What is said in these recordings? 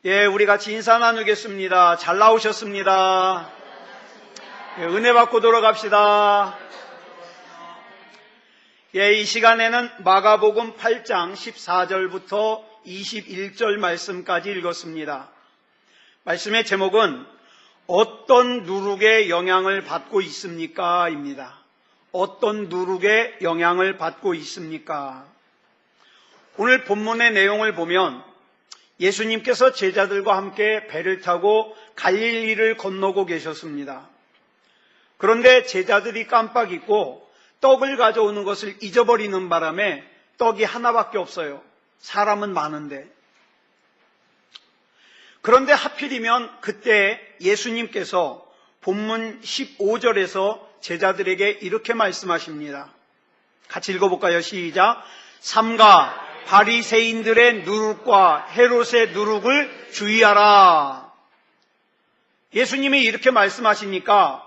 우리 같이 인사 나누겠습니다. 잘 나오셨습니다. 은혜 받고 돌아갑시다. 이 시간에는 마가복음 8장 14절부터 21절 말씀까지 읽었습니다. 말씀의 제목은 어떤 누룩의 영향을 받고 있습니까? 입니다. 어떤 누룩의 영향을 받고 있습니까? 오늘 본문의 내용을 보면 예수님께서 제자들과 함께 배를 타고 갈릴리를 건너고 계셨습니다. 그런데 제자들이 깜빡 잊고 떡을 가져오는 것을 잊어버리는 바람에 떡이 하나밖에 없어요. 사람은 많은데. 그런데 하필이면 그때 예수님께서 본문 15절에서 제자들에게 이렇게 말씀하십니다. 같이 읽어볼까요? 시작. 삼가 바리새인들의 누룩과 헤롯의 누룩을 주의하라. 예수님이 이렇게 말씀하시니까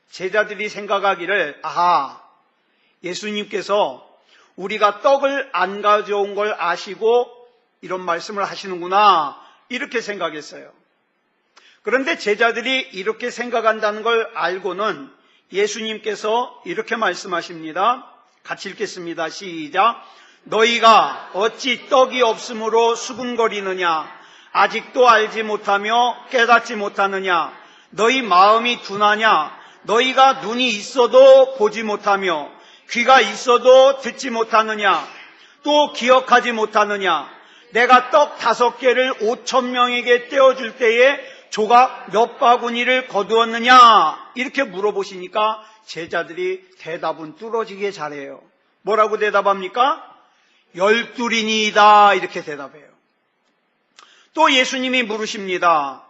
제자들이 생각하기를 예수님께서 우리가 떡을 안 가져온 걸 아시고 이런 말씀을 하시는구나 이렇게 생각했어요. 그런데 제자들이 이렇게 생각한다는 걸 알고는 예수님께서 이렇게 말씀하십니다. 같이 읽겠습니다. 시작. 너희가 어찌 떡이 없으므로 수군거리느냐? 아직도 알지 못하며 깨닫지 못하느냐? 너희 마음이 둔하냐? 너희가 눈이 있어도 보지 못하며 귀가 있어도 듣지 못하느냐? 또 기억하지 못하느냐? 내가 떡 5개를 5,000명에게 떼어줄 때에 조각 몇 바구니를 거두었느냐? 이렇게 물어보시니까 제자들이 대답은 뚫어지게 잘해요. 뭐라고 대답합니까? 12이니이다 이렇게 대답해요. 또 예수님이 물으십니다.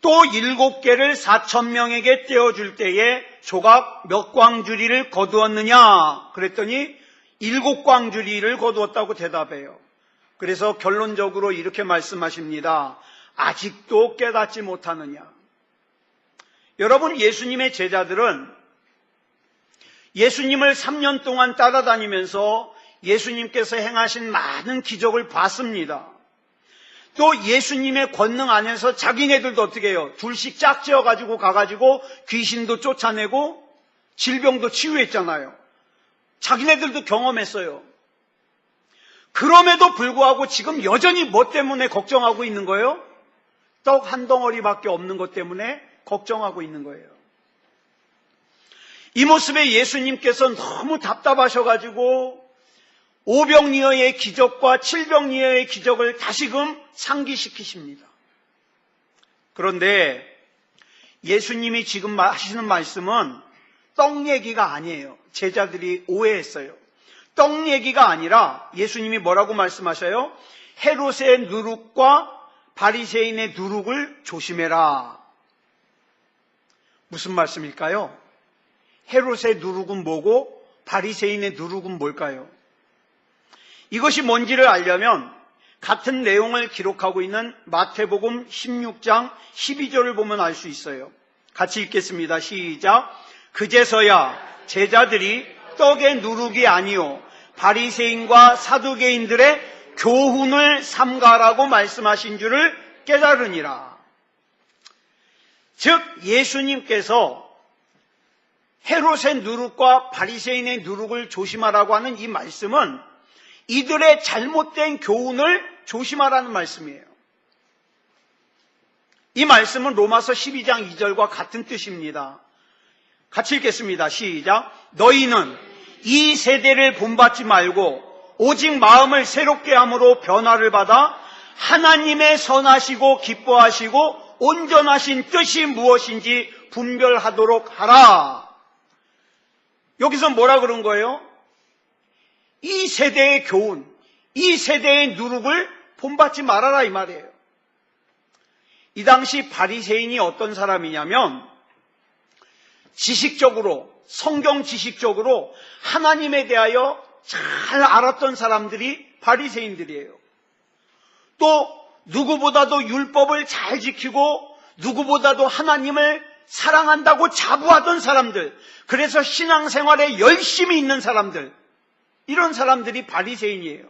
또 7개를 4,000명에게 떼어줄 때에 조각 몇 광주리를 거두었느냐? 그랬더니 7광주리를 거두었다고 대답해요. 그래서 결론적으로 이렇게 말씀하십니다. 아직도 깨닫지 못하느냐? 여러분, 예수님의 제자들은 예수님을 3년 동안 따라다니면서 예수님께서 행하신 많은 기적을 봤습니다. 또 예수님의 권능 안에서 자기네들도 어떻게 해요? 둘씩 짝지어가지고 가가지고 귀신도 쫓아내고 질병도 치유했잖아요. 자기네들도 경험했어요. 그럼에도 불구하고 지금 여전히 뭐 때문에 걱정하고 있는 거예요? 떡 한 덩어리밖에 없는 것 때문에 걱정하고 있는 거예요. 이 모습에 예수님께서 너무 답답하셔가지고 오병이어의 기적과 칠병이어의 기적을 다시금 상기시키십니다. 그런데 예수님이 지금 하시는 말씀은 떡 얘기가 아니에요. 제자들이 오해했어요. 떡 얘기가 아니라 예수님이 뭐라고 말씀하셔요? 헤롯의 누룩과 바리새인의 누룩을 조심해라. 무슨 말씀일까요? 헤롯의 누룩은 뭐고 바리새인의 누룩은 뭘까요? 이것이 뭔지를 알려면 같은 내용을 기록하고 있는 마태복음 16장 12절을 보면 알 수 있어요. 같이 읽겠습니다. 시작. 그제서야 제자들이 떡의 누룩이 아니요 바리새인과 사두개인들의 교훈을 삼가라고 말씀하신 줄을 깨달으니라. 즉 예수님께서 헤롯의 누룩과 바리새인의 누룩을 조심하라고 하는 이 말씀은 이들의 잘못된 교훈을 조심하라는 말씀이에요. 이 말씀은 로마서 12장 2절과 같은 뜻입니다. 같이 읽겠습니다. 시작. 너희는 이 세대를 본받지 말고 오직 마음을 새롭게 함으로 변화를 받아 하나님의 선하시고 기뻐하시고 온전하신 뜻이 무엇인지 분별하도록 하라. 여기서 뭐라 그런 거예요? 이 세대의 교훈, 이 세대의 누룩을 본받지 말아라 이 말이에요. 이 당시 바리새인이 어떤 사람이냐면 지식적으로, 성경 지식적으로 하나님에 대하여 잘 알았던 사람들이 바리새인들이에요. 또 누구보다도 율법을 잘 지키고 누구보다도 하나님을 사랑한다고 자부하던 사람들, 그래서 신앙생활에 열심히 있는 사람들, 이런 사람들이 바리새인이에요.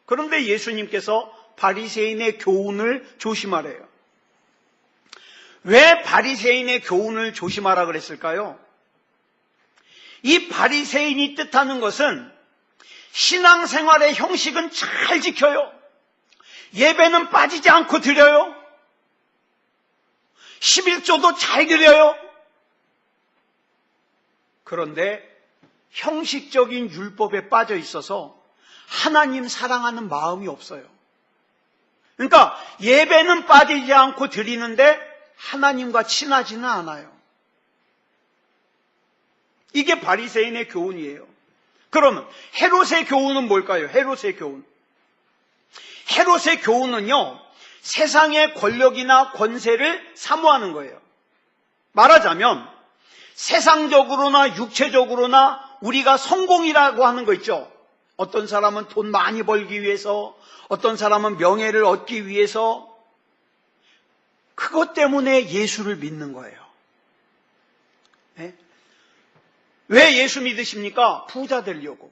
그런데 예수님께서 바리새인의 교훈을 조심하래요. 왜 바리새인의 교훈을 조심하라 그랬을까요? 이 바리새인이 뜻하는 것은 신앙생활의 형식은 잘 지켜요. 예배는 빠지지 않고 드려요. 11조도 잘 드려요. 그런데 형식적인 율법에 빠져 있어서 하나님 사랑하는 마음이 없어요. 그러니까 예배는 빠지지 않고 드리는데 하나님과 친하지는 않아요. 이게 바리새인의 교훈이에요. 그러면 헤롯의 교훈은 뭘까요? 헤롯의 교훈. 헤롯의 교훈은요, 세상의 권력이나 권세를 사모하는 거예요. 말하자면 세상적으로나 육체적으로나 우리가 성공이라고 하는 거 있죠. 어떤 사람은 돈 많이 벌기 위해서, 어떤 사람은 명예를 얻기 위해서, 그것 때문에 예수를 믿는 거예요. 네? 왜 예수 믿으십니까? 부자 되려고.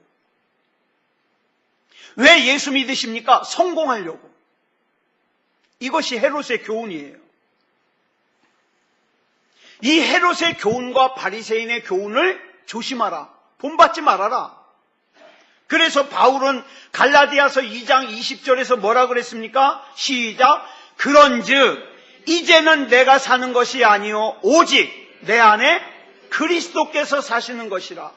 왜 예수 믿으십니까? 성공하려고. 이것이 헤롯의 교훈이에요. 이 헤롯의 교훈과 바리새인의 교훈을 조심하라. 본받지 말아라. 그래서 바울은 갈라디아서 2장 20절에서 뭐라 그랬습니까? 시작. 그런즉 이제는 내가 사는 것이 아니요 오직 내 안에 그리스도께서 사시는 것이라.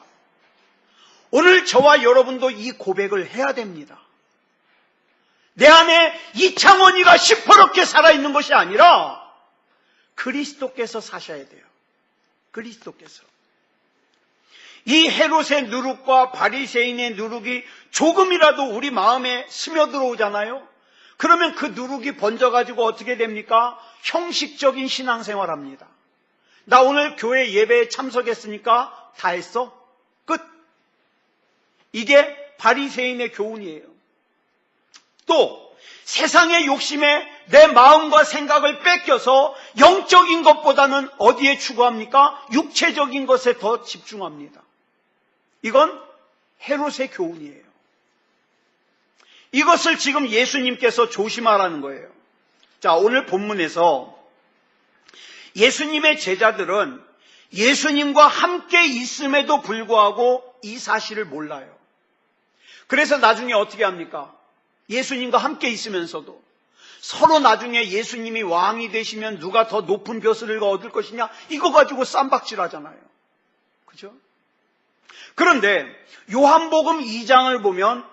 오늘 저와 여러분도 이 고백을 해야 됩니다. 내 안에 이창원이가 시퍼렇게 살아있는 것이 아니라 그리스도께서 사셔야 돼요. 그리스도께서. 이 헤롯의 누룩과 바리새인의 누룩이 조금이라도 우리 마음에 스며들어오잖아요. 그러면 그 누룩이 번져가지고 어떻게 됩니까? 형식적인 신앙생활합니다. 나 오늘 교회 예배에 참석했으니까 다 했어? 끝. 이게 바리새인의 교훈이에요. 또 세상의 욕심에 내 마음과 생각을 뺏겨서 영적인 것보다는 어디에 추구합니까? 육체적인 것에 더 집중합니다. 이건 헤롯의 교훈이에요. 이것을 지금 예수님께서 조심하라는 거예요. 자, 오늘 본문에서 예수님의 제자들은 예수님과 함께 있음에도 불구하고 이 사실을 몰라요. 그래서 나중에 어떻게 합니까? 예수님과 함께 있으면서도 서로 나중에 예수님이 왕이 되시면 누가 더 높은 벼슬을 얻을 것이냐, 이거 가지고 쌈박질 하잖아요. 그죠? 그런데 요한복음 2장을 보면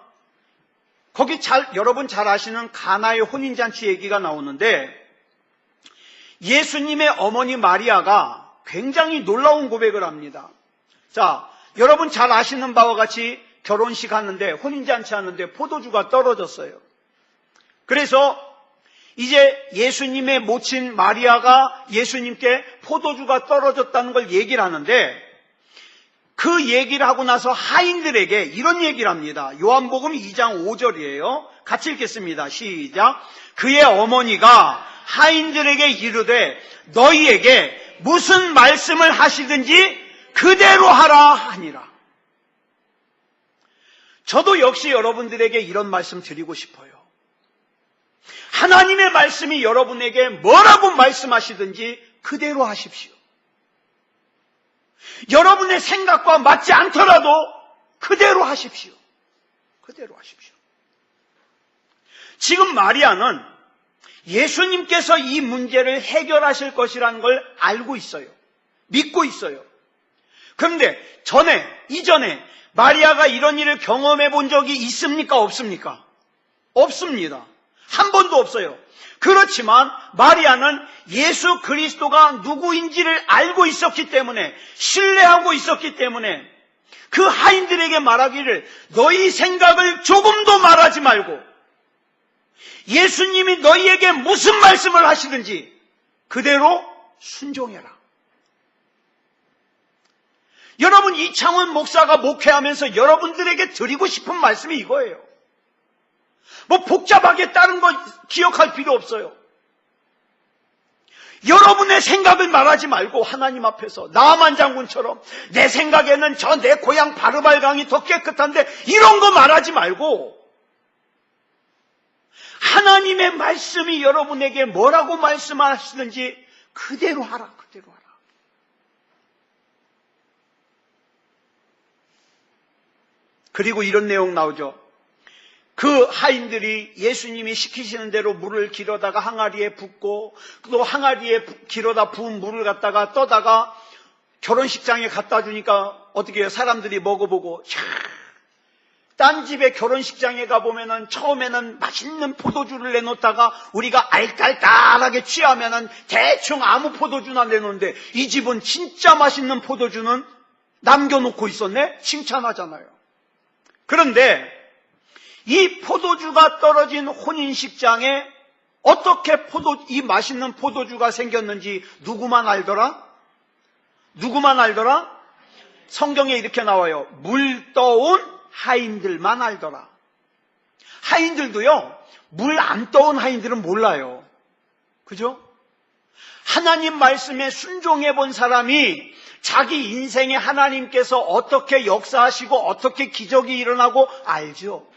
거기 여러분 잘 아시는 가나의 혼인잔치 얘기가 나오는데 예수님의 어머니 마리아가 굉장히 놀라운 고백을 합니다. 자, 여러분 잘 아시는 바와 같이 결혼식 하는데, 혼인잔치 하는데 포도주가 떨어졌어요. 그래서 이제 예수님의 모친 마리아가 예수님께 포도주가 떨어졌다는 걸 얘기를 하는데, 그 얘기를 하고 나서 하인들에게 이런 얘기를 합니다. 요한복음 2장 5절이에요. 같이 읽겠습니다. 시작. 그의 어머니가 하인들에게 이르되 너희에게 무슨 말씀을 하시든지 그대로 하라 하니라. 저도 역시 여러분들에게 이런 말씀 드리고 싶어요. 하나님의 말씀이 여러분에게 뭐라고 말씀하시든지 그대로 하십시오. 여러분의 생각과 맞지 않더라도 그대로 하십시오. 그대로 하십시오. 지금 마리아는 예수님께서 이 문제를 해결하실 것이라는 걸 알고 있어요. 믿고 있어요. 그런데 이전에 마리아가 이런 일을 경험해 본 적이 있습니까? 없습니까? 없습니다. 한 번도 없어요. 그렇지만 마리아는 예수 그리스도가 누구인지를 알고 있었기 때문에, 신뢰하고 있었기 때문에 그 하인들에게 말하기를 너희 생각을 조금도 말하지 말고 예수님이 너희에게 무슨 말씀을 하시든지 그대로 순종해라. 여러분, 이창원 목사가 목회하면서 여러분들에게 드리고 싶은 말씀이 이거예요. 뭐 복잡하게 다른 거 기억할 필요 없어요. 여러분의 생각을 말하지 말고 하나님 앞에서 나만 장군처럼 내 생각에는 내 고향 바르발강이 더 깨끗한데 이런 거 말하지 말고 하나님의 말씀이 여러분에게 뭐라고 말씀하시는지 그대로 하라, 그대로 하라. 그리고 이런 내용 나오죠. 그 하인들이 예수님이 시키시는 대로 물을 길어다가 항아리에 붓고 또 항아리에 길어다 부은 물을 갖다가 떠다가 결혼식장에 갖다 주니까 어떻게 해요? 사람들이 먹어보고 딴 집에 결혼식장에 가보면은 처음에는 맛있는 포도주를 내놓다가 우리가 알깔깔하게 취하면은 대충 아무 포도주나 내놓는데 이 집은 진짜 맛있는 포도주는 남겨놓고 있었네? 칭찬하잖아요. 그런데 이 포도주가 떨어진 혼인식장에 어떻게 이 맛있는 포도주가 생겼는지 누구만 알더라? 누구만 알더라? 성경에 이렇게 나와요. 물 떠온 하인들만 알더라. 하인들도요, 물 안 떠온 하인들은 몰라요. 그죠? 하나님 말씀에 순종해 본 사람이 자기 인생에 하나님께서 어떻게 역사하시고 어떻게 기적이 일어나고 알죠.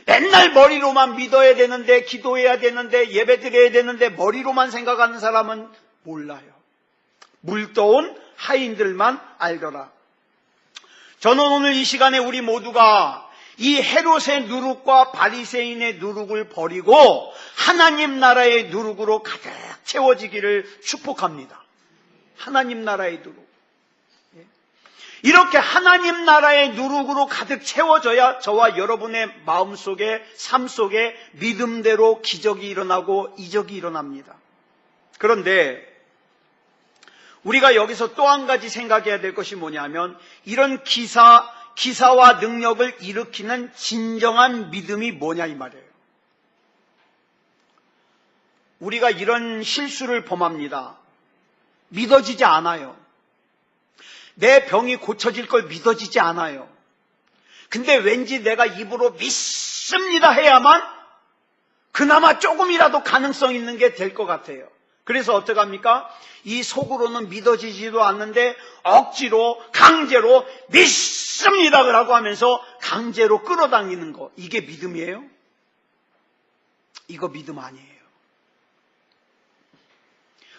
맨날 머리로만 믿어야 되는데, 기도해야 되는데, 예배드려야 되는데 머리로만 생각하는 사람은 몰라요. 물 떠온 하인들만 알더라. 저는 오늘 이 시간에 우리 모두가 이 헤롯의 누룩과 바리새인의 누룩을 버리고 하나님 나라의 누룩으로 가득 채워지기를 축복합니다. 하나님 나라의 누룩. 이렇게 하나님 나라의 누룩으로 가득 채워져야 저와 여러분의 마음속에, 삶 속에 믿음대로 기적이 일어나고 이적이 일어납니다. 그런데 우리가 여기서 또 한 가지 생각해야 될 것이 뭐냐면, 이런 기사와 능력을 일으키는 진정한 믿음이 뭐냐 이 말이에요. 우리가 이런 실수를 범합니다. 믿어지지 않아요. 내 병이 고쳐질 걸 믿어지지 않아요. 근데 왠지 내가 입으로 믿습니다 해야만 그나마 조금이라도 가능성 있는 게 될 것 같아요. 그래서 어떡합니까? 이 속으로는 믿어지지도 않는데 억지로 강제로 믿습니다라고 하면서 강제로 끌어당기는 거, 이게 믿음이에요? 이거 믿음 아니에요.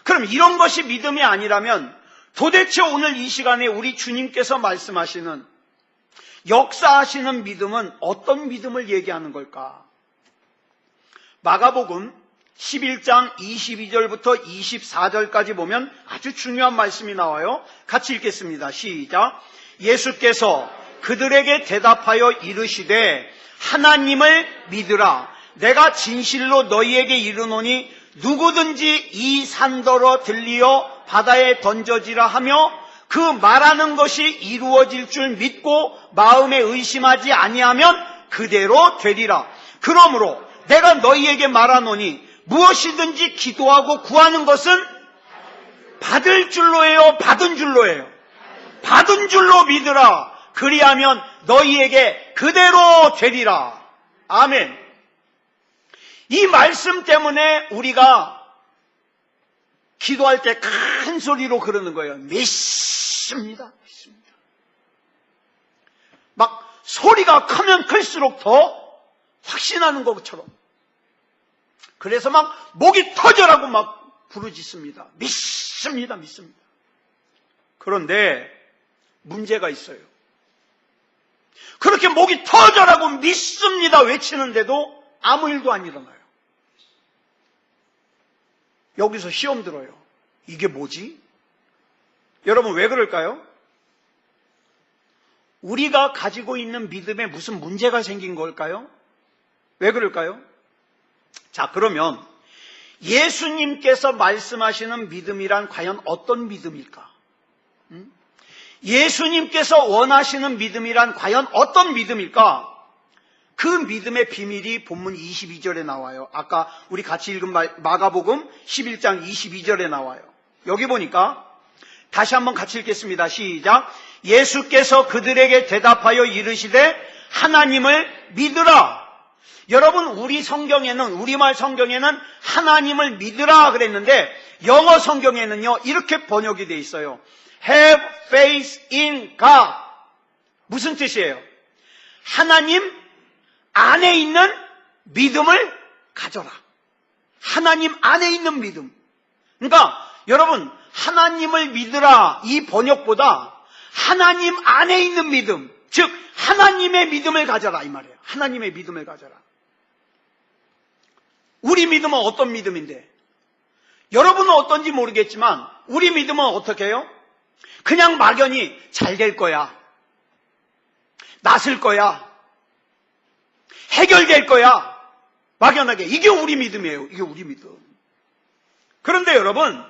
그럼 이런 것이 믿음이 아니라면 도대체 오늘 이 시간에 우리 주님께서 말씀하시는 역사하시는 믿음은 어떤 믿음을 얘기하는 걸까? 마가복음 11장 22절부터 24절까지 보면 아주 중요한 말씀이 나와요. 같이 읽겠습니다. 시작. 예수께서 그들에게 대답하여 이르시되 하나님을 믿으라. 내가 진실로 너희에게 이르노니 누구든지 이 산더러 들리어 바다에 던져지라 하며 그 말하는 것이 이루어질 줄 믿고 마음에 의심하지 아니하면 그대로 되리라. 그러므로 내가 너희에게 말하노니 무엇이든지 기도하고 구하는 것은 받을 줄로예요, 받은 줄로예요? 받은 줄로 믿으라. 그리하면 너희에게 그대로 되리라. 아멘. 이 말씀 때문에 우리가 기도할 때 큰 소리로 그러는 거예요. 믿습니다. 믿습니다. 막 소리가 크면 클수록 더 확신하는 것처럼. 그래서 막 목이 터져라고 막 부르짖습니다. 믿습니다. 믿습니다. 그런데 문제가 있어요. 그렇게 목이 터져라고 믿습니다 외치는데도 아무 일도 안 일어나요. 여기서 시험 들어요. 이게 뭐지? 여러분 왜 그럴까요? 우리가 가지고 있는 믿음에 무슨 문제가 생긴 걸까요? 왜 그럴까요? 자, 그러면 예수님께서 말씀하시는 믿음이란 과연 어떤 믿음일까? 예수님께서 원하시는 믿음이란 과연 어떤 믿음일까? 그 믿음의 비밀이 본문 22절에 나와요. 아까 우리 같이 읽은 마가복음 11장 22절에 나와요. 여기 보니까 다시 한번 같이 읽겠습니다. 시작. 예수께서 그들에게 대답하여 이르시되 하나님을 믿으라. 여러분, 우리 성경에는, 우리말 성경에는 하나님을 믿으라 그랬는데 영어 성경에는요 이렇게 번역이 돼 있어요. Have faith in God. 무슨 뜻이에요? 하나님 안에 있는 믿음을 가져라. 하나님 안에 있는 믿음. 그러니까 여러분, 하나님을 믿으라 이 번역보다 하나님 안에 있는 믿음, 즉 하나님의 믿음을 가져라 이 말이에요. 하나님의 믿음을 가져라. 우리 믿음은 어떤 믿음인데? 여러분은 어떤지 모르겠지만 우리 믿음은 어떻게 해요? 그냥 막연히 잘 될 거야, 낫을 거야, 해결될 거야, 막연하게. 이게 우리 믿음이에요. 이게 우리 믿음. 그런데 여러분,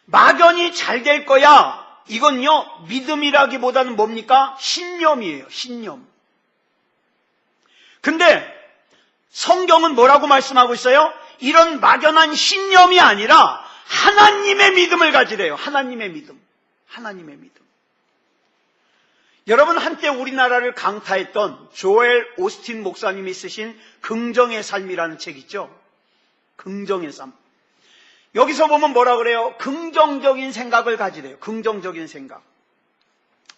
막연히 잘 될 거야, 이건요 믿음이라기보다는 뭡니까? 신념이에요. 신념. 근데 성경은 뭐라고 말씀하고 있어요? 이런 막연한 신념이 아니라 하나님의 믿음을 가지래요. 하나님의 믿음. 하나님의 믿음. 여러분, 한때 우리나라를 강타했던 조엘 오스틴 목사님이 쓰신 긍정의 삶이라는 책 있죠? 긍정의 삶. 여기서 보면 뭐라 그래요? 긍정적인 생각을 가지래요. 긍정적인 생각.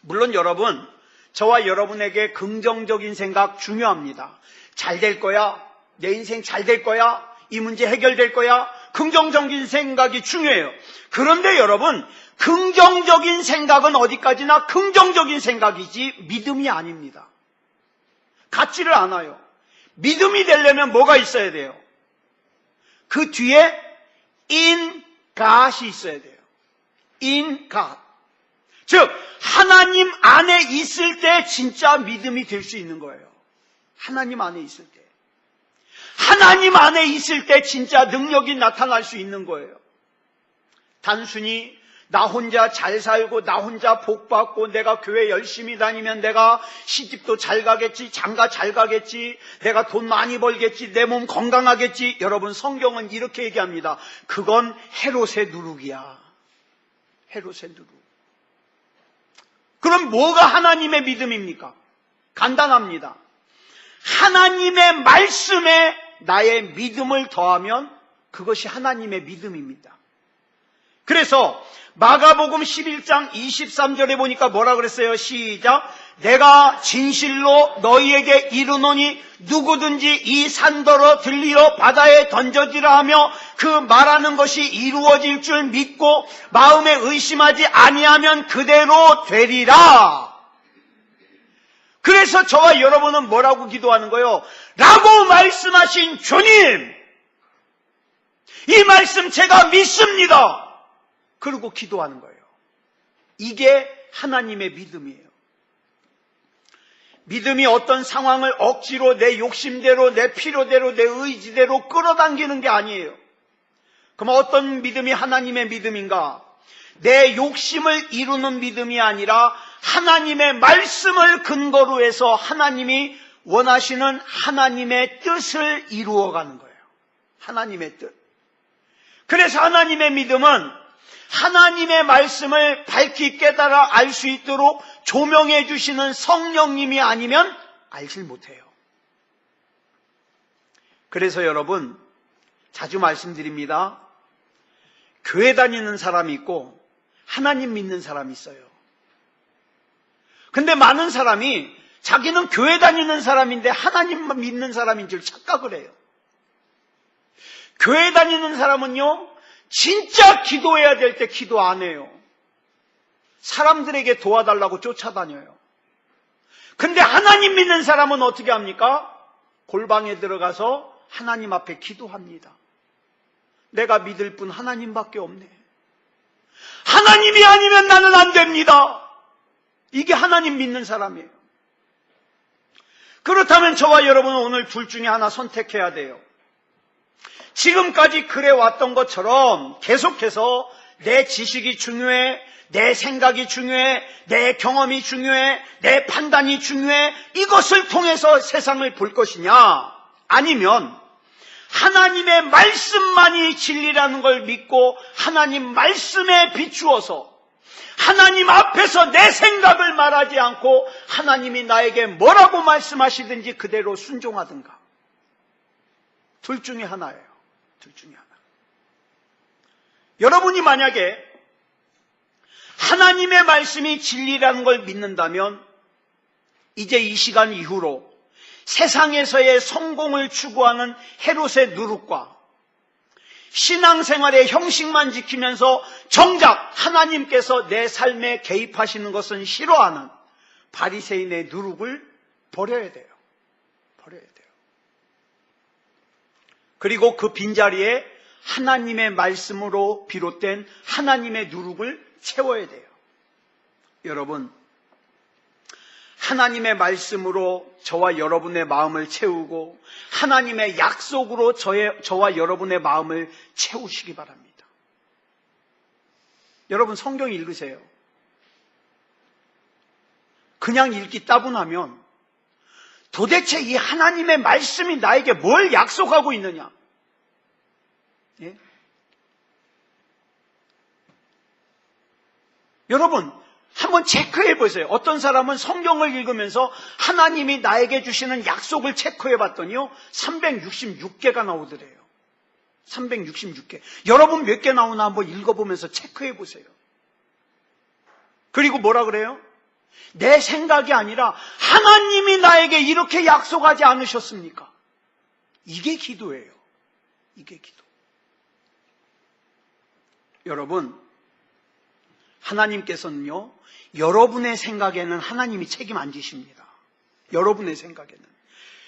물론 여러분, 저와 여러분에게 긍정적인 생각 중요합니다. 잘 될 거야, 내 인생 잘 될 거야, 이 문제 해결될 거야, 긍정적인 생각이 중요해요. 그런데 여러분, 긍정적인 생각은 어디까지나 긍정적인 생각이지 믿음이 아닙니다. 같지를 않아요. 믿음이 되려면 뭐가 있어야 돼요? 그 뒤에 in God이 있어야 돼요. in God. 즉 하나님 안에 있을 때 진짜 믿음이 될 수 있는 거예요. 하나님 안에 있을 때. 하나님 안에 있을 때 진짜 능력이 나타날 수 있는 거예요. 단순히 나 혼자 잘 살고 나 혼자 복 받고 내가 교회 열심히 다니면 내가 시집도 잘 가겠지, 장가 잘 가겠지, 내가 돈 많이 벌겠지, 내 몸 건강하겠지. 여러분, 성경은 이렇게 얘기합니다. 그건 헤롯의 누룩이야. 헤롯의 누룩. 그럼 뭐가 하나님의 믿음입니까? 간단합니다. 하나님의 말씀에 나의 믿음을 더하면 그것이 하나님의 믿음입니다. 그래서 마가복음 11장 23절에 보니까 뭐라 그랬어요? 시작. 내가 진실로 너희에게 이르노니 누구든지 이 산더러 들리러 바다에 던져지라 하며 그 말하는 것이 이루어질 줄 믿고 마음에 의심하지 아니하면 그대로 되리라. 그래서 저와 여러분은 뭐라고 기도하는 거예요? 라고 말씀하신 주님, 이 말씀 제가 믿습니다. 그리고 기도하는 거예요. 이게 하나님의 믿음이에요. 믿음이 어떤 상황을 억지로 내 욕심대로, 내 필요대로, 내 의지대로 끌어당기는 게 아니에요. 그럼 어떤 믿음이 하나님의 믿음인가? 내 욕심을 이루는 믿음이 아니라 하나님의 말씀을 근거로 해서 하나님이 원하시는 하나님의 뜻을 이루어가는 거예요. 하나님의 뜻. 그래서 하나님의 믿음은 하나님의 말씀을 밝히 깨달아 알 수 있도록 조명해 주시는 성령님이 아니면 알질 못해요. 그래서 여러분, 자주 말씀드립니다. 교회 다니는 사람이 있고 하나님 믿는 사람이 있어요. 근데 많은 사람이 자기는 교회 다니는 사람인데 하나님만 믿는 사람인 줄 착각을 해요. 교회 다니는 사람은요, 진짜 기도해야 될 때 기도 안 해요. 사람들에게 도와달라고 쫓아다녀요. 근데 하나님 믿는 사람은 어떻게 합니까? 골방에 들어가서 하나님 앞에 기도합니다. 내가 믿을 분 하나님밖에 없네. 하나님이 아니면 나는 안 됩니다. 이게 하나님 믿는 사람이에요. 그렇다면 저와 여러분은 오늘 둘 중에 하나 선택해야 돼요. 지금까지 그래왔던 것처럼 계속해서 내 지식이 중요해, 내 생각이 중요해, 내 경험이 중요해, 내 판단이 중요해, 이것을 통해서 세상을 볼 것이냐, 아니면 하나님의 말씀만이 진리라는 걸 믿고 하나님 말씀에 비추어서 하나님 앞에서 내 생각을 말하지 않고 하나님이 나에게 뭐라고 말씀하시든지 그대로 순종하든가. 둘 중에 하나예요. 둘 중에 하나. 여러분이 만약에 하나님의 말씀이 진리라는 걸 믿는다면 이제 이 시간 이후로 세상에서의 성공을 추구하는 헤롯의 누룩과 신앙생활의 형식만 지키면서 정작 하나님께서 내 삶에 개입하시는 것은 싫어하는 바리새인의 누룩을 버려야 돼요. 버려야 돼요. 그리고 그 빈자리에 하나님의 말씀으로 비롯된 하나님의 누룩을 채워야 돼요. 여러분, 하나님의 말씀으로 저와 여러분의 마음을 채우고 하나님의 약속으로 저와 여러분의 마음을 채우시기 바랍니다. 여러분, 성경 읽으세요. 그냥 읽기 따분하면 도대체 이 하나님의 말씀이 나에게 뭘 약속하고 있느냐? 예? 여러분, 한번 체크해 보세요. 어떤 사람은 성경을 읽으면서 하나님이 나에게 주시는 약속을 체크해 봤더니요, 366개가 나오더래요. 366개. 여러분 몇 개 나오나 한번 읽어보면서 체크해 보세요. 그리고 뭐라 그래요? 내 생각이 아니라 하나님이 나에게 이렇게 약속하지 않으셨습니까? 이게 기도예요. 이게 기도. 여러분, 하나님께서는요, 여러분의 생각에는 하나님이 책임 안 지십니다. 여러분의 생각에는.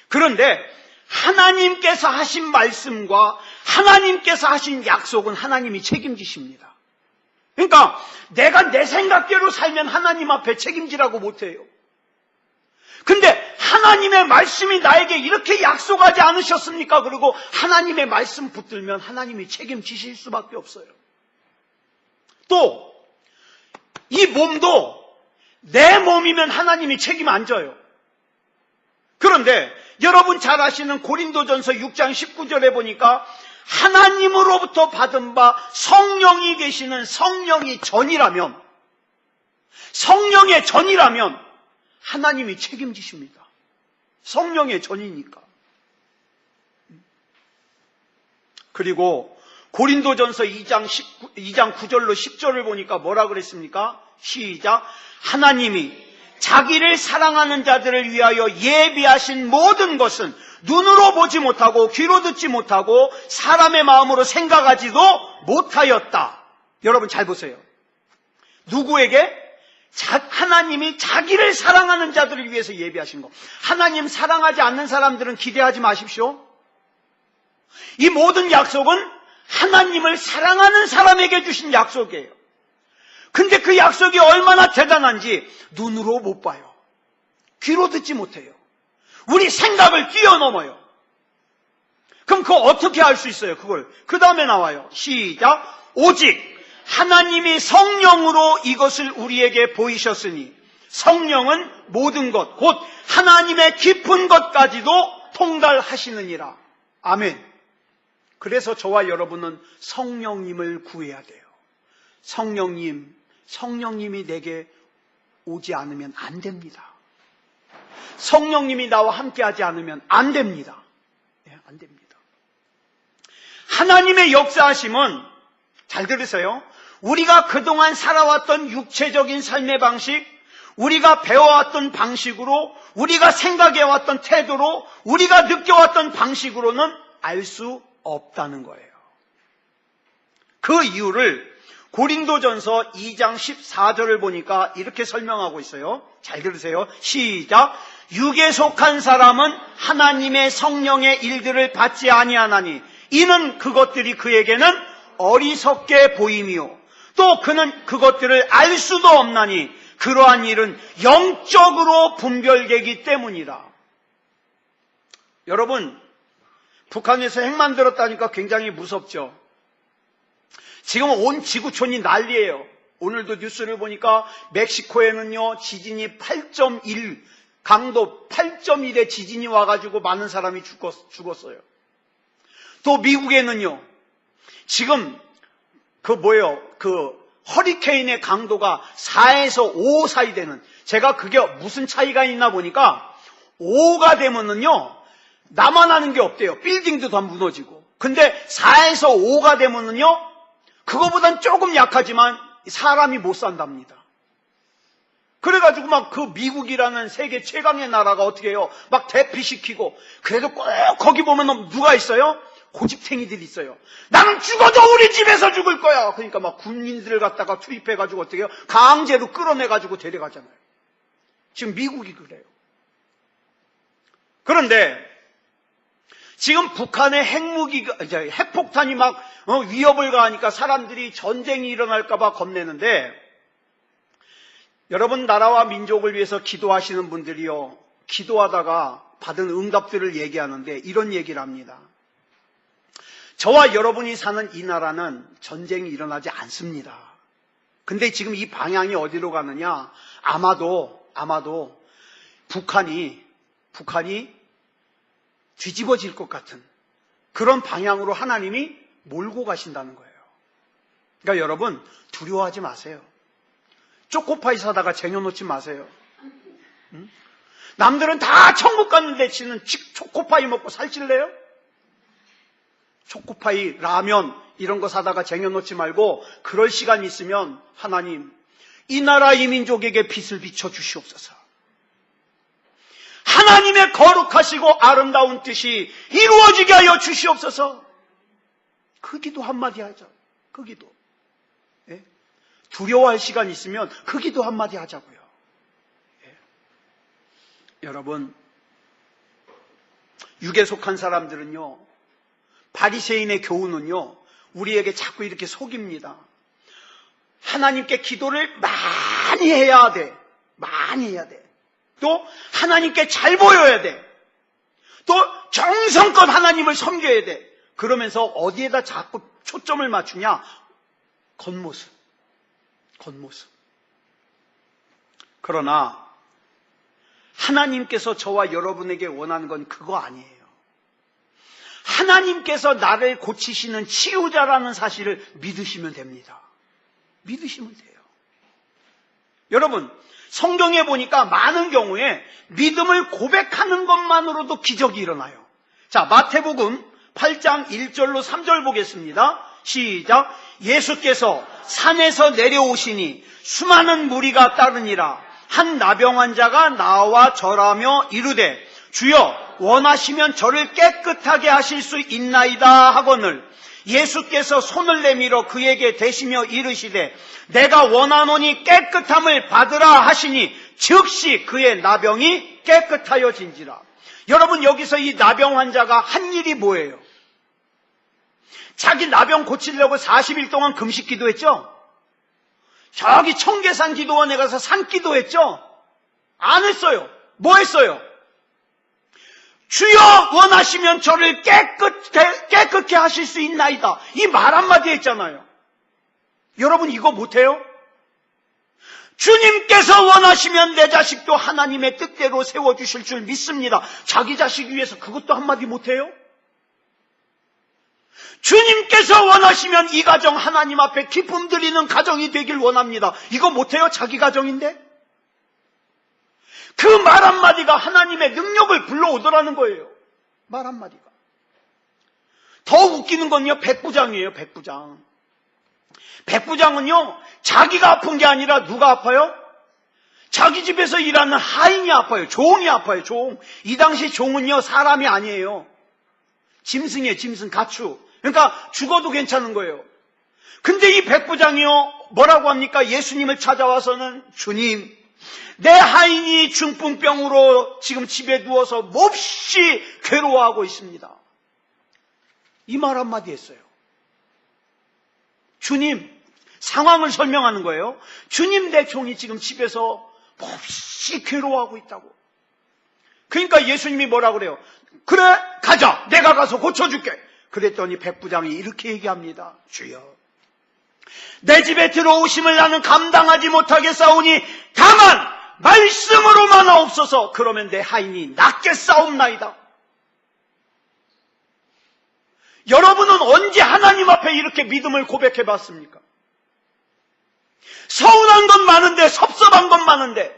그런데 하나님께서 하신 말씀과 하나님께서 하신 약속은 하나님이 책임지십니다. 그러니까 내가 내 생각대로 살면 하나님 앞에 책임지라고 못해요. 근데 하나님의 말씀이 나에게 이렇게 약속하지 않으셨습니까? 그리고 하나님의 말씀 붙들면 하나님이 책임지실 수밖에 없어요. 또 이 몸도 내 몸이면 하나님이 책임 안 져요. 그런데 여러분 잘 아시는 고린도전서 6장 19절에 보니까 하나님으로부터 받은 바 성령이 계시는 성령의 전이라면 하나님이 책임지십니다. 성령의 전이니까. 그리고 고린도전서 2장 9절로 10절을 보니까 뭐라 그랬습니까? 시작. 하나님이 자기를 사랑하는 자들을 위하여 예비하신 모든 것은 눈으로 보지 못하고 귀로 듣지 못하고 사람의 마음으로 생각하지도 못하였다. 여러분 잘 보세요. 누구에게? 하나님이 자기를 사랑하는 자들을 위해서 예비하신 것. 하나님 사랑하지 않는 사람들은 기대하지 마십시오. 이 모든 약속은 하나님을 사랑하는 사람에게 주신 약속이에요. 근데 그 약속이 얼마나 대단한지 눈으로 못 봐요. 귀로 듣지 못해요. 우리 생각을 뛰어넘어요. 그럼 그거 어떻게 알 수 있어요? 그걸. 그 다음에 나와요. 시작. 오직 하나님이 성령으로 이것을 우리에게 보이셨으니 성령은 모든 것, 곧 하나님의 깊은 것까지도 통달하시느니라. 아멘. 그래서 저와 여러분은 성령님을 구해야 돼요. 성령님이 내게 오지 않으면 안 됩니다. 성령님이 나와 함께하지 않으면 안 됩니다. 네, 안 됩니다. 하나님의 역사하심은, 잘 들으세요. 우리가 그동안 살아왔던 육체적인 삶의 방식, 우리가 배워왔던 방식으로, 우리가 생각해왔던 태도로, 우리가 느껴왔던 방식으로는 알 수 없다는 거예요. 그 이유를 고린도전서 2장 14절을 보니까 이렇게 설명하고 있어요. 잘 들으세요. 시작. 육에 속한 사람은 하나님의 성령의 일들을 받지 아니하나니 이는 그것들이 그에게는 어리석게 보임이요 또 그는 그것들을 알 수도 없나니 그러한 일은 영적으로 분별되기 때문이라. 여러분, 북한에서 핵 만들었다니까 굉장히 무섭죠. 지금 온 지구촌이 난리예요. 오늘도 뉴스를 보니까 멕시코에는요, 지진이 8.1, 강도 8.1의 지진이 와가지고 많은 사람이 죽었어요. 또 미국에는요, 지금 허리케인의 강도가 4에서 5 사이 되는, 제가 그게 무슨 차이가 있나 보니까 5가 되면은요, 나만 하는 게 없대요. 빌딩도 다 무너지고. 근데 4에서 5가 되면은요, 그거보단 조금 약하지만 사람이 못 산답니다. 그래가지고 막 그 미국이라는 세계 최강의 나라가 어떻게 해요? 막 대피시키고, 그래도 꼭 거기 보면 누가 있어요? 고집탱이들이 있어요. 나는 죽어도 우리 집에서 죽을 거야. 그러니까 막 군인들을 갖다가 투입해가지고 어떻게 해요? 강제로 끌어내가지고 데려가잖아요. 지금 미국이 그래요. 그런데 지금 북한의 핵폭탄이 막 위협을 가하니까 사람들이 전쟁이 일어날까봐 겁내는데, 여러분 나라와 민족을 위해서 기도하시는 분들이요, 기도하다가 받은 응답들을 얘기하는데 이런 얘기를 합니다. 저와 여러분이 사는 이 나라는 전쟁이 일어나지 않습니다. 근데 지금 이 방향이 어디로 가느냐? 아마도 북한이 뒤집어질 것 같은 그런 방향으로 하나님이 몰고 가신다는 거예요. 그러니까 여러분 두려워하지 마세요. 초코파이 사다가 쟁여놓지 마세요. 응? 남들은 다 천국 갔는데 지는 초코파이 먹고 살찔래요? 초코파이, 라면 이런 거 사다가 쟁여놓지 말고 그럴 시간 있으면 하나님, 이 나라 이 민족에게 빛을 비춰주시옵소서. 하나님의 거룩하시고 아름다운 뜻이 이루어지게 하여 주시옵소서. 그 기도 한마디 하자. 그 기도. 예? 두려워할 시간 있으면 그 기도 한마디 하자고요. 예. 여러분, 육에 속한 사람들은요, 바리새인의 교훈은요, 우리에게 자꾸 이렇게 속입니다. 하나님께 기도를 많이 해야 돼. 많이 해야 돼. 또 하나님께 잘 보여야 돼. 또 정성껏 하나님을 섬겨야 돼. 그러면서 어디에다 자꾸 초점을 맞추냐? 겉모습. 그러나 하나님께서 저와 여러분에게 원하는 건 그거 아니에요. 하나님께서 나를 고치시는 치유자라는 사실을 믿으시면 됩니다. 믿으시면 돼요. 여러분, 성경에 보니까 많은 경우에 믿음을 고백하는 것만으로도 기적이 일어나요. 자, 마태복음 8장 1절로 3절 보겠습니다. 시작. 예수께서 산에서 내려오시니 수많은 무리가 따르니라. 한 나병 환자가 나와 절하며 이르되 주여 원하시면 저를 깨끗하게 하실 수 있나이다 하거늘 예수께서 손을 내밀어 그에게 대시며 이르시되 내가 원하노니 깨끗함을 받으라 하시니 즉시 그의 나병이 깨끗하여진지라. 여러분, 여기서 이 나병 환자가 한 일이 뭐예요? 자기 나병 고치려고 40일 동안 금식 기도했죠? 저기 청계산 기도원에 가서 산 기도했죠? 안 했어요. 뭐 했어요? 주여 원하시면 저를 깨끗게 하실 수 있나이다. 이 말 한마디 했잖아요. 여러분 이거 못해요? 주님께서 원하시면 내 자식도 하나님의 뜻대로 세워주실 줄 믿습니다. 자기 자식 위해서 그것도 한마디 못해요? 주님께서 원하시면 이 가정 하나님 앞에 기쁨 드리는 가정이 되길 원합니다. 이거 못해요? 자기 가정인데? 그 말 한마디가 하나님의 능력을 불러오더라는 거예요. 말 한마디가. 더 웃기는 건요, 백부장이에요. 백부장은요, 자기가 아픈 게 아니라 누가 아파요? 자기 집에서 일하는 하인이 아파요. 종이 아파요. 종. 이 당시 종은요, 사람이 아니에요. 짐승이에요. 짐승, 가축. 그러니까 죽어도 괜찮은 거예요. 근데 이 백부장이요, 뭐라고 합니까? 예수님을 찾아와서는 주님, 내 하인이 중풍병으로 지금 집에 누워서 몹시 괴로워하고 있습니다. 이 말 한마디 했어요. 주님, 상황을 설명하는 거예요. 주님, 내 종이 지금 집에서 몹시 괴로워하고 있다고. 그러니까 예수님이 뭐라 그래요? 그래, 가자. 내가 가서 고쳐줄게. 그랬더니 백부장이 이렇게 얘기합니다. 주여, 내 집에 들어오심을 나는 감당하지 못하겠사오니 다만 말씀으로만 하옵소서. 그러면 내 하인이 낫겠사옵나이다. 여러분은 언제 하나님 앞에 이렇게 믿음을 고백해 봤습니까? 서운한 건 많은데, 섭섭한 건 많은데,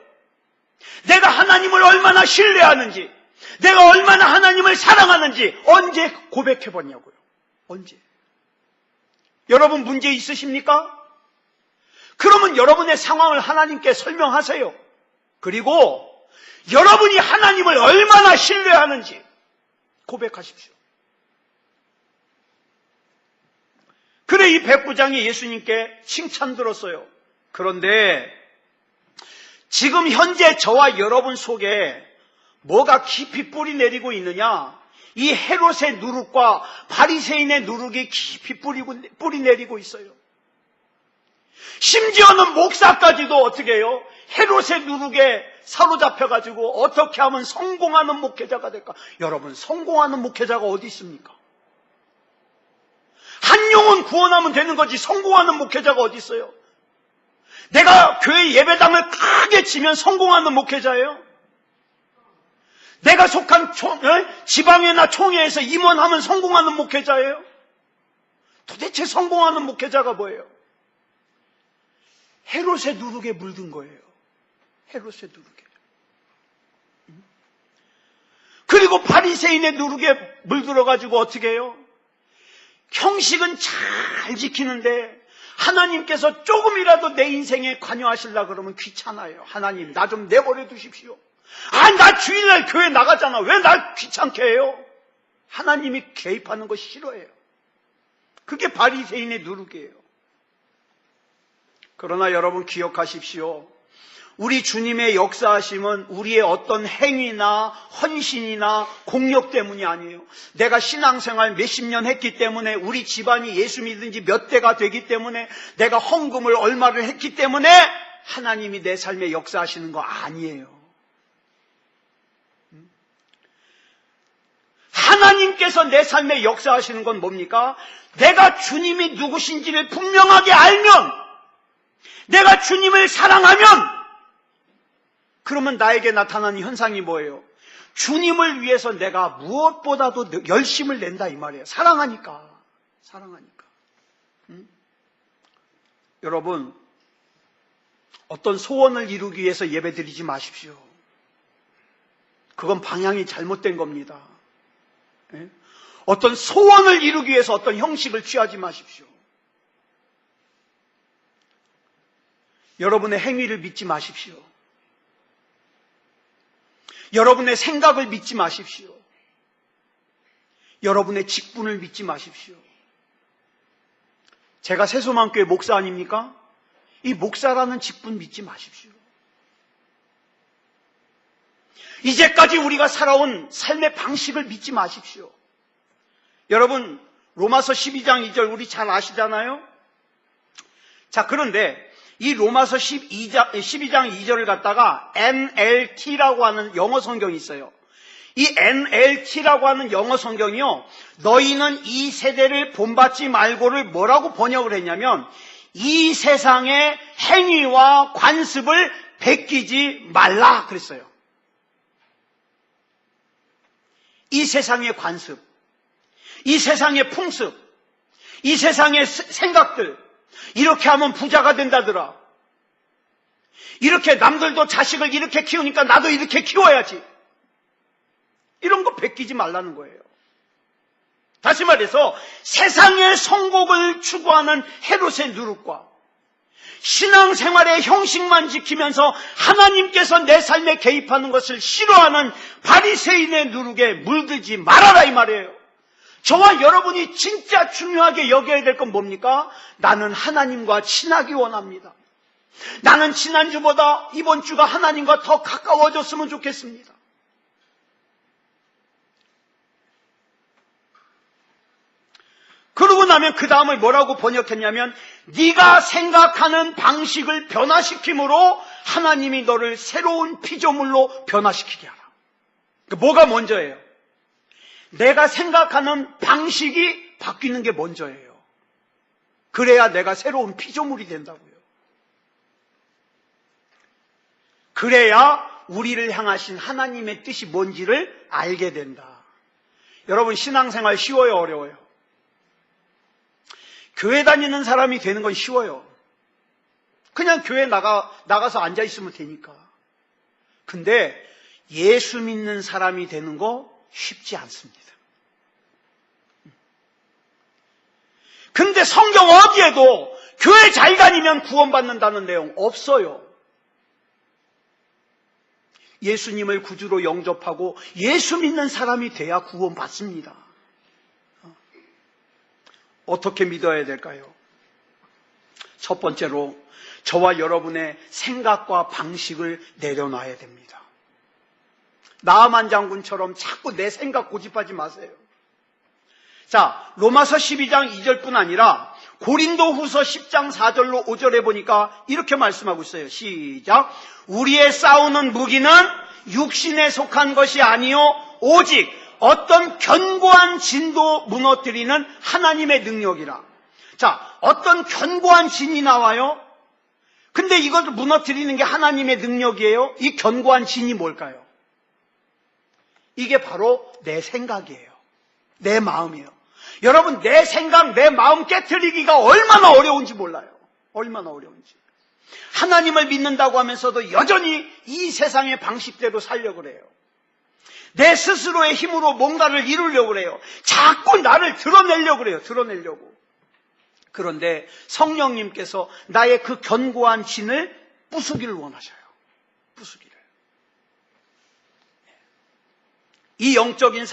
내가 하나님을 얼마나 신뢰하는지, 내가 얼마나 하나님을 사랑하는지 언제 고백해 봤냐고요. 언제? 여러분 문제 있으십니까? 그러면 여러분의 상황을 하나님께 설명하세요. 그리고 여러분이 하나님을 얼마나 신뢰하는지 고백하십시오. 그래 이 백부장이 예수님께 칭찬 들었어요. 그런데 지금 현재 저와 여러분 속에 뭐가 깊이 뿌리 내리고 있느냐? 이 헤롯의 누룩과 바리새인의 누룩이 깊이 뿌리 내리고 있어요. 심지어는 목사까지도 어떻게 해요? 헤롯의 누룩에 사로잡혀가지고 어떻게 하면 성공하는 목회자가 될까? 여러분, 성공하는 목회자가 어디 있습니까? 한 영혼 구원하면 되는 거지 성공하는 목회자가 어디 있어요? 내가 교회 예배당을 크게 치면 성공하는 목회자예요? 내가 속한 지방회나 총회에서 임원하면 성공하는 목회자예요? 도대체 성공하는 목회자가 뭐예요? 헤롯의 누룩에 물든 거예요. 헤롯의 누룩에. 그리고 바리새인의 누룩에 물들어가지고 어떻게 해요? 형식은 잘 지키는데 하나님께서 조금이라도 내 인생에 관여하시려고 그러면 귀찮아요. 하나님 나 좀 내버려 두십시오. 나 주일날 교회 나가잖아. 왜 날 귀찮게 해요? 하나님이 개입하는 거 싫어해요. 그게 바리새인의 누룩이에요. 그러나 여러분 기억하십시오. 우리 주님의 역사하심은 우리의 어떤 행위나 헌신이나 공력 때문이 아니에요. 내가 신앙생활 몇십 년 했기 때문에, 우리 집안이 예수 믿은 지 몇 대가 되기 때문에, 내가 헌금을 얼마를 했기 때문에 하나님이 내 삶에 역사하시는 거 아니에요. 하나님께서 내 삶에 역사하시는 건 뭡니까? 내가 주님이 누구신지를 분명하게 알면, 내가 주님을 사랑하면, 그러면 나에게 나타나는 현상이 뭐예요? 주님을 위해서 내가 무엇보다도 열심을 낸다 이 말이에요. 사랑하니까. 여러분, 어떤 소원을 이루기 위해서 예배드리지 마십시오. 그건 방향이 잘못된 겁니다. 어떤 소원을 이루기 위해서 어떤 형식을 취하지 마십시오. 여러분의 행위를 믿지 마십시오. 여러분의 생각을 믿지 마십시오. 여러분의 직분을 믿지 마십시오. 제가 새소망교회 목사 아닙니까? 이 목사라는 직분 믿지 마십시오. 이제까지 우리가 살아온 삶의 방식을 믿지 마십시오. 여러분, 로마서 12장 2절 우리 잘 아시잖아요? 자, 그런데 이 로마서 12장 2절을 갖다가 NLT라고 하는 영어 성경이 있어요. 이 NLT라고 하는 영어 성경이요, 너희는 이 세대를 본받지 말고를 뭐라고 번역을 했냐면, 이 세상의 행위와 관습을 베끼지 말라 그랬어요. 이 세상의 관습, 이 세상의 풍습, 이 세상의 생각들, 이렇게 하면 부자가 된다더라. 이렇게 남들도 자식을 이렇게 키우니까 나도 이렇게 키워야지. 이런 거 베끼지 말라는 거예요. 다시 말해서 세상의 성공을 추구하는 헤롯의 누룩과 신앙생활의 형식만 지키면서 하나님께서 내 삶에 개입하는 것을 싫어하는 바리새인의 누룩에 물들지 말아라 이 말이에요. 저와 여러분이 진짜 중요하게 여겨야 될 건 뭡니까? 나는 하나님과 친하기 원합니다. 나는 지난주보다 이번 주가 하나님과 더 가까워졌으면 좋겠습니다. 그러고 나면 그 다음을 뭐라고 번역했냐면, 네가 생각하는 방식을 변화시킴으로 하나님이 너를 새로운 피조물로 변화시키게 하라. 뭐가 먼저예요? 내가 생각하는 방식이 바뀌는 게 먼저예요. 그래야 내가 새로운 피조물이 된다고요. 그래야 우리를 향하신 하나님의 뜻이 뭔지를 알게 된다. 여러분, 신앙생활 쉬워요, 어려워요? 교회 다니는 사람이 되는 건 쉬워요. 그냥 교회 나가서 앉아있으면 되니까. 근데 예수 믿는 사람이 되는 거 쉽지 않습니다. 근데 성경 어디에도 교회 잘 다니면 구원받는다는 내용 없어요. 예수님을 구주로 영접하고 예수 믿는 사람이 돼야 구원받습니다. 어떻게 믿어야 될까요? 첫 번째로 저와 여러분의 생각과 방식을 내려놔야 됩니다. 나아만 장군처럼 자꾸 내 생각 고집하지 마세요. 자, 로마서 12장 2절뿐 아니라 고린도후서 10장 4절로 5절에 보니까 이렇게 말씀하고 있어요. 시작. 우리의 싸우는 무기는 육신에 속한 것이 아니요 오직 어떤 견고한 진도 무너뜨리는 하나님의 능력이라. 자, 어떤 견고한 진이 나와요? 근데 이것을 무너뜨리는 게 하나님의 능력이에요? 이 견고한 진이 뭘까요? 이게 바로 내 생각이에요. 내 마음이에요. 여러분, 내 생각, 내 마음 깨트리기가 얼마나 어려운지 몰라요. 얼마나 어려운지. 하나님을 믿는다고 하면서도 여전히 이 세상의 방식대로 살려고 그래요. 내 스스로의 힘으로 뭔가를 이루려고 그래요. 자꾸 나를 드러내려고 그래요. 드러내려고. 그런데 성령님께서 나의 그 견고한 진을 부수기를 원하셔요. 부수기를. 이 영적인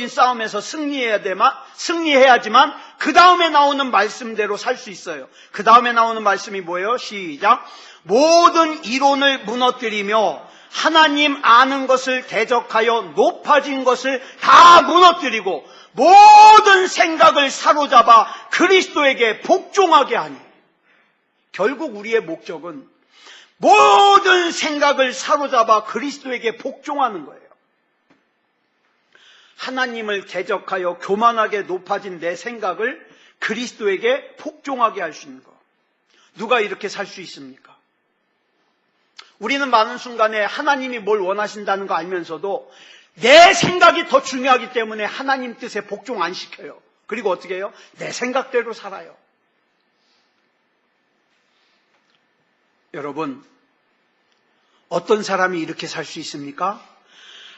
싸움에서 승리해야지만 그 다음에 나오는 말씀대로 살 수 있어요. 그 다음에 나오는 말씀이 뭐예요? 시작. 모든 이론을 무너뜨리며 하나님 아는 것을 대적하여 높아진 것을 다 무너뜨리고 모든 생각을 사로잡아 그리스도에게 복종하게 하니. 결국 우리의 목적은 모든 생각을 사로잡아 그리스도에게 복종하는 거예요. 하나님을 대적하여 교만하게 높아진 내 생각을 그리스도에게 복종하게 할 수 있는 것. 누가 이렇게 살 수 있습니까? 우리는 많은 순간에 하나님이 뭘 원하신다는 거 알면서도 내 생각이 더 중요하기 때문에 하나님 뜻에 복종 안 시켜요. 그리고 어떻게 해요? 내 생각대로 살아요. 여러분, 어떤 사람이 이렇게 살 수 있습니까?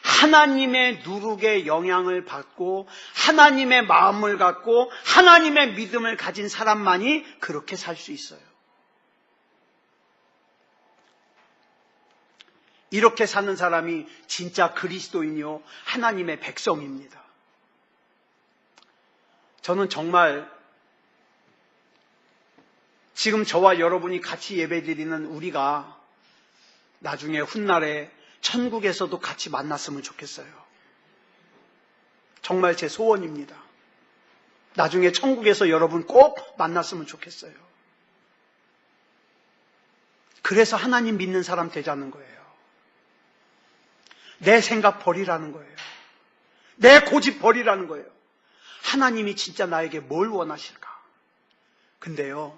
하나님의 누룩의 영향을 받고 하나님의 마음을 갖고 하나님의 믿음을 가진 사람만이 그렇게 살 수 있어요. 이렇게 사는 사람이 진짜 그리스도인이요 하나님의 백성입니다. 저는 정말 지금 저와 여러분이 같이 예배드리는 우리가 나중에 훗날에 천국에서도 같이 만났으면 좋겠어요. 정말 제 소원입니다. 나중에 천국에서 여러분 꼭 만났으면 좋겠어요. 그래서 하나님 믿는 사람 되자는 거예요. 내 생각 버리라는 거예요. 내 고집 버리라는 거예요. 하나님이 진짜 나에게 뭘 원하실까? 근데요,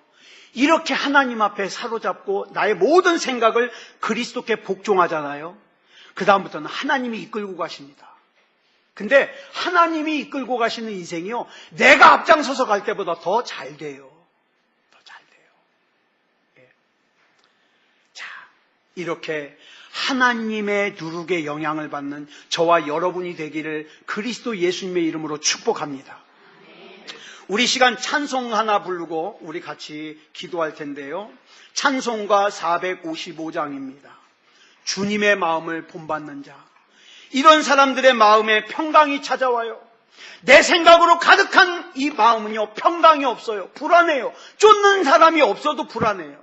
이렇게 하나님 앞에 사로잡고 나의 모든 생각을 그리스도께 복종하잖아요. 그 다음부터는 하나님이 이끌고 가십니다. 근데 하나님이 이끌고 가시는 인생이요, 내가 앞장서서 갈 때보다 더 잘 돼요. 더 잘 돼요. 예. 자, 이렇게 하나님의 누룩의 영향을 받는 저와 여러분이 되기를 그리스도 예수님의 이름으로 축복합니다. 우리 시간 찬송 하나 부르고 우리 같이 기도할 텐데요. 찬송가 455장입니다. 주님의 마음을 본받는 자. 이런 사람들의 마음에 평강이 찾아와요. 내 생각으로 가득한 이 마음은요, 평강이 없어요. 불안해요. 쫓는 사람이 없어도 불안해요.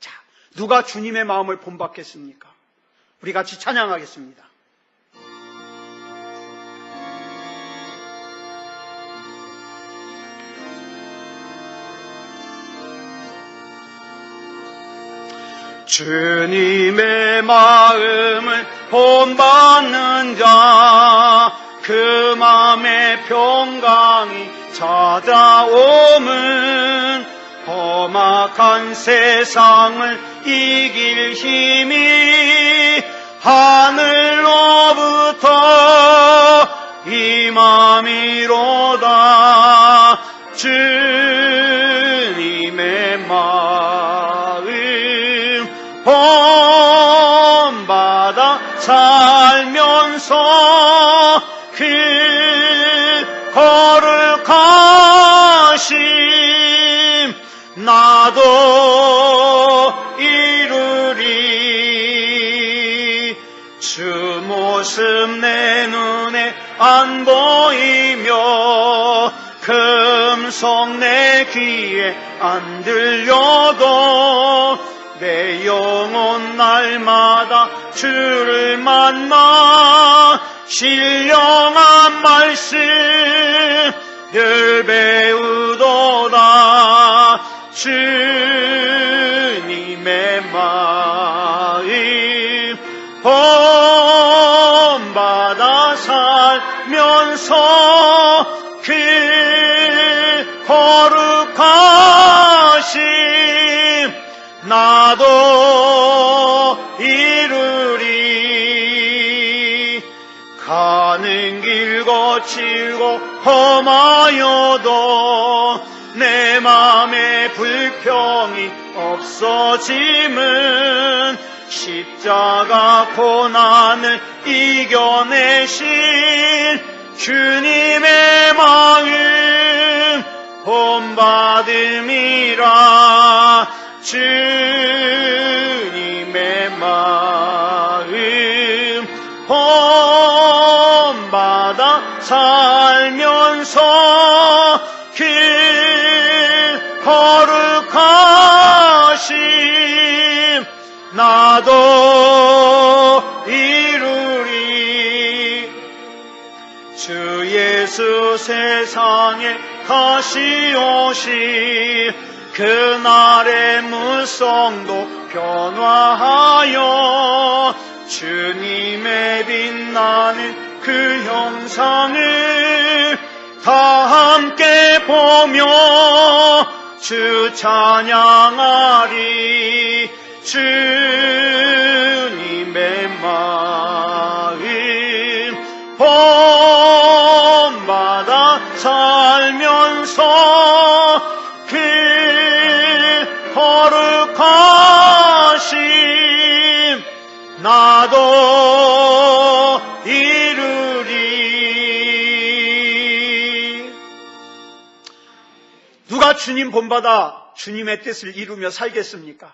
자, 누가 주님의 마음을 본받겠습니까? 우리 같이 찬양하겠습니다. 주님의 마음을 본받는 자, 그 마음에 평강이 찾아옴은 험악한 세상을 이길 힘이 하늘로부터 임함이로다. 주님의 마음 본받아 살면서 그 거룩하심 나도 이루리. 음성 내 귀에 안 들려도 내 영혼 날마다 주를 만나 신령한 말씀을 배우도다. 주님의 마음 본받아 살면서 그 거룩하심 나도 이루리. 가는 길 거칠고 험하여도 내 맘에 불평이 없어짐은 십자가 고난을 이겨내신 주님의 마음 본받음이라. 주님의 마음 본받아 살면서 그 거룩하심 나도 이루리. 주 예수 세상에 다시 오시 그날의 무성도 변화하여 주님의 빛나는 그 형상을 다 함께 보며 주 찬양하리. 주님의 마음 본받아 살면서 그 거룩하심 나도 이루리. 누가 주님 본받아 주님의 뜻을 이루며 살겠습니까?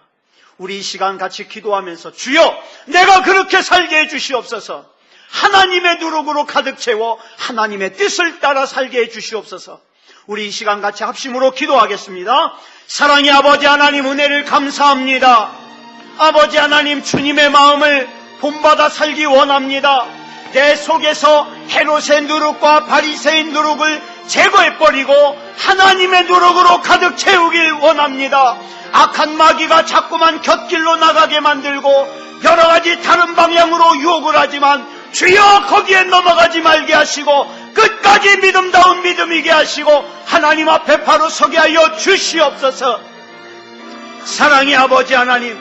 우리 이 시간 같이 기도하면서 주여 내가 그렇게 살게 해주시옵소서. 하나님의 누룩으로 가득 채워 하나님의 뜻을 따라 살게 해주시옵소서. 우리 이 시간 같이 합심으로 기도하겠습니다. 사랑의 아버지 하나님, 은혜를 감사합니다. 아버지 하나님, 주님의 마음을 본받아 살기 원합니다. 내 속에서 헤롯의 누룩과 바리새인 누룩을 제거해버리고 하나님의 누룩으로 가득 채우길 원합니다. 악한 마귀가 자꾸만 곁길로 나가게 만들고 여러 가지 다른 방향으로 유혹을 하지만 주여 거기에 넘어가지 말게 하시고 끝까지 믿음다운 믿음이게 하시고 하나님 앞에 바로 서게 하여 주시옵소서. 사랑의 아버지 하나님,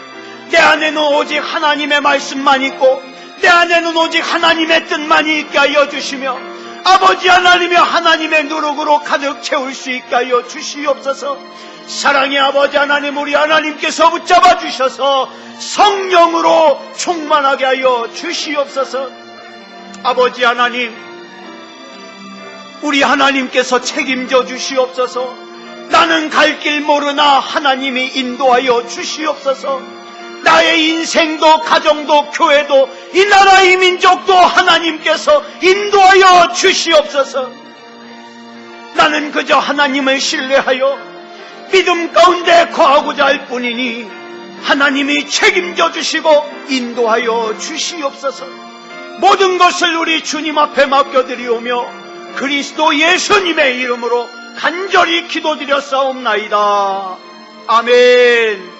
내 안에는 오직 하나님의 말씀만 있고 내 안에는 오직 하나님의 뜻만이 있게 하여 주시며 아버지 하나님의 하나님의 누룩으로 가득 채울 수 있게 하여 주시옵소서. 사랑의 아버지 하나님, 우리 하나님께서 붙잡아 주셔서 성령으로 충만하게 하여 주시옵소서. 아버지 하나님, 우리 하나님께서 책임져 주시옵소서. 나는 갈 길 모르나 하나님이 인도하여 주시옵소서. 나의 인생도 가정도 교회도 이 나라 이 민족도 하나님께서 인도하여 주시옵소서. 나는 그저 하나님을 신뢰하여 믿음 가운데 거하고자 할 뿐이니 하나님이 책임져 주시고 인도하여 주시옵소서. 모든 것을 우리 주님 앞에 맡겨드리오며 그리스도 예수님의 이름으로 간절히 기도드렸사옵나이다. 아멘.